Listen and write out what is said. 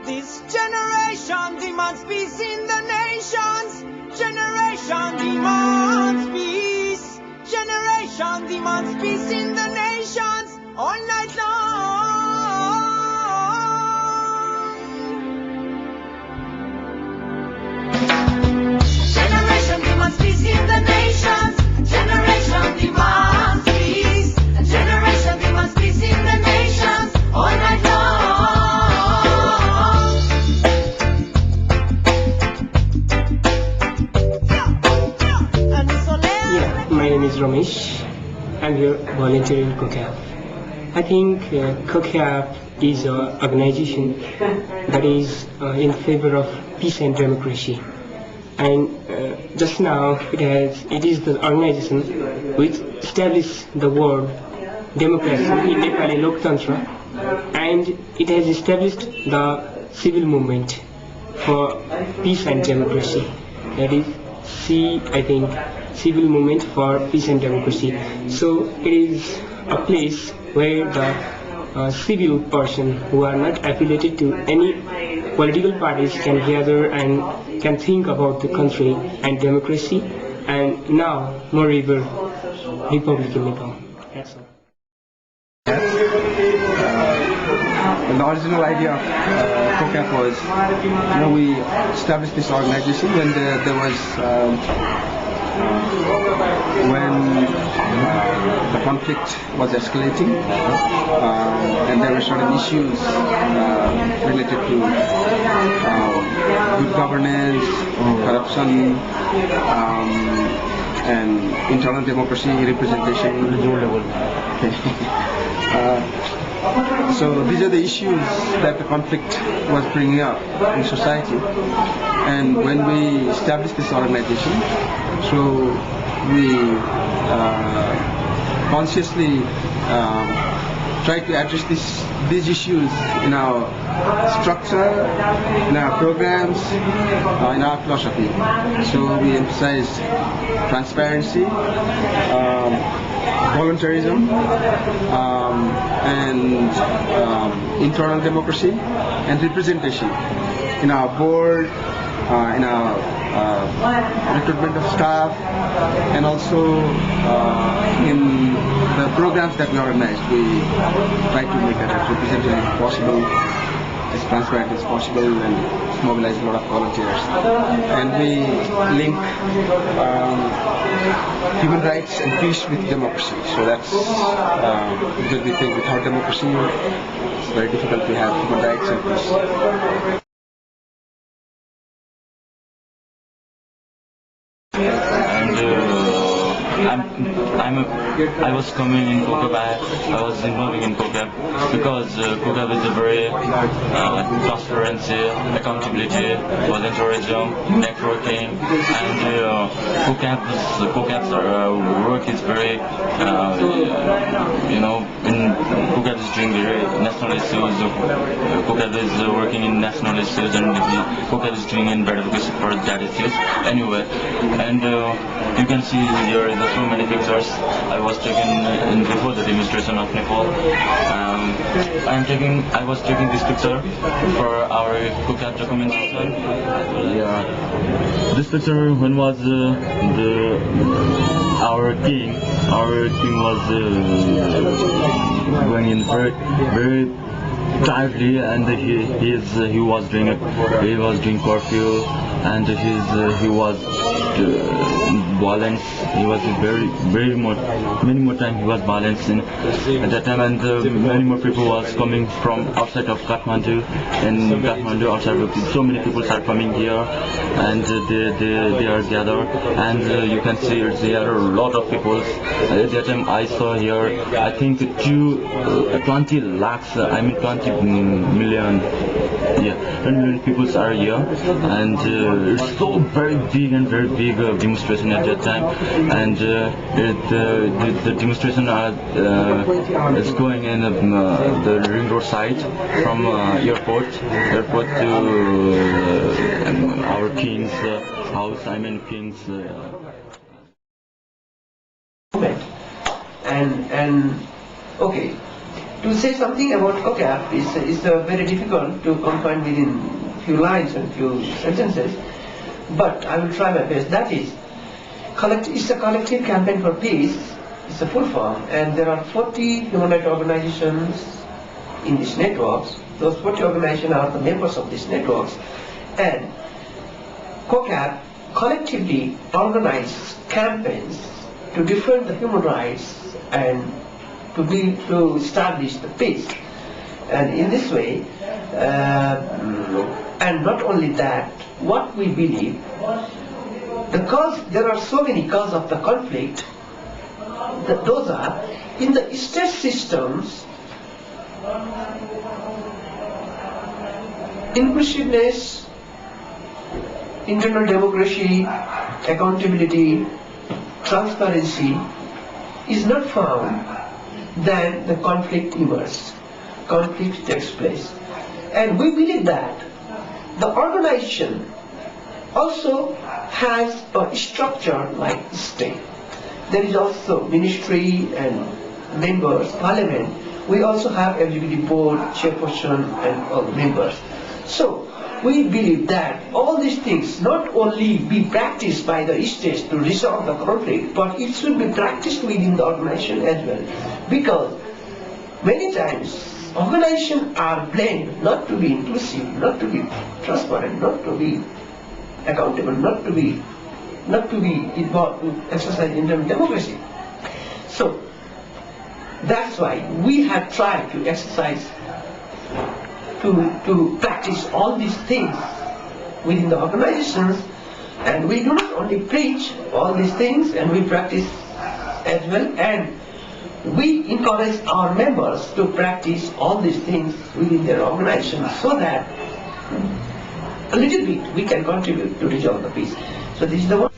This generation demands peace in the nations. Generation demands peace. Generation demands peace in the nations all night long. Generation demands peace in the nations. Generation demands peace. Generation demands peace in the nations all night long. My name is Ramesh. I'm here volunteering in COCAP. I think COCAP is an organization that is in favor of peace and democracy. And just now it is the organization which established the word democracy in Nepali Loktantra, and it has established the civil movement for peace and democracy. That is I think civil movement for peace and democracy. So it is a place where the civil person who are not affiliated to any political parties can gather and can think about the country and democracy, and now moreover Republic in Nepal. That's all. The original idea of COCAP was, we established this organization when there was when the conflict was escalating, and there were certain issues related to good governance, corruption, and internal democracy, representation. So these are the issues that the conflict was bringing up in society, and when we established this organization, so we consciously tried to address these issues in our structure, in our programs, in our philosophy. So we emphasized transparency, voluntarism, and internal democracy and representation in our board, in our recruitment of staff, and also in the programs that we organized. We try to make that as representative as possible, as transparent as possible, and mobilize a lot of volunteers. And we link human rights and peace with democracy. So that's because we think without democracy it's very difficult to have human rights and peace. I was coming in COCAP. I was involving in COCAP because COCAP is a very transparency, accountability, volunteerism, networking, and COCAP's work is very, in COCAP is doing very national issues. COCAP is working in national issues, and COCAP is doing in advocacy for that issues. Anyway, and you can see here so many pictures I was taken in before the demonstration of Nepal. I was taking this picture for our COCAP documentation. Yeah, this picture when was our king was going in very tightly, and he was doing curfew, and he was violence. He was many more times he was violence at that time, and many more people was coming from outside of Kathmandu. In Kathmandu, outside of so many people are coming here, and they are gathered, and you can see there are a lot of people. At that time I saw here, I think 20 lakhs, 20 million, 20 million people are here, and it's so very big demonstration at that time, and the demonstration is going in the ring road side from airport to our king's house. King's. And okay, To say something about COCAP is very difficult to confine within few lines and few sentences, but I will try my best. That is, it's a collective campaign for peace. It's a full form, and there are 40 human rights organizations in these networks. Those 40 organizations are the members of these networks, and COCAP collectively organizes campaigns to defend the human rights and to establish the peace. And in this way, and not only that, what we believe, there are so many causes of the conflict, that those are in the state systems: inclusiveness, internal democracy, accountability, transparency is not found, then the conflict emerges, conflict takes place. And we believe that the organization also has a structure like the state. There is also ministry and members, parliament. We also have LGBT board, chairperson, and all the members. So we believe that all these things not only be practiced by the states to resolve the conflict, but it should be practiced within the organization as well. Because many times organizations are blamed not to be inclusive, not to be transparent, not to be accountable, not to be involved in exercise internal democracy. So that's why we have tried to exercise, to practice all these things within the organizations, and we do not only preach all these things, and we practice as well, and we encourage our members to practice all these things within their organizations, so that a little bit we can contribute to resolve the peace. So this is the one.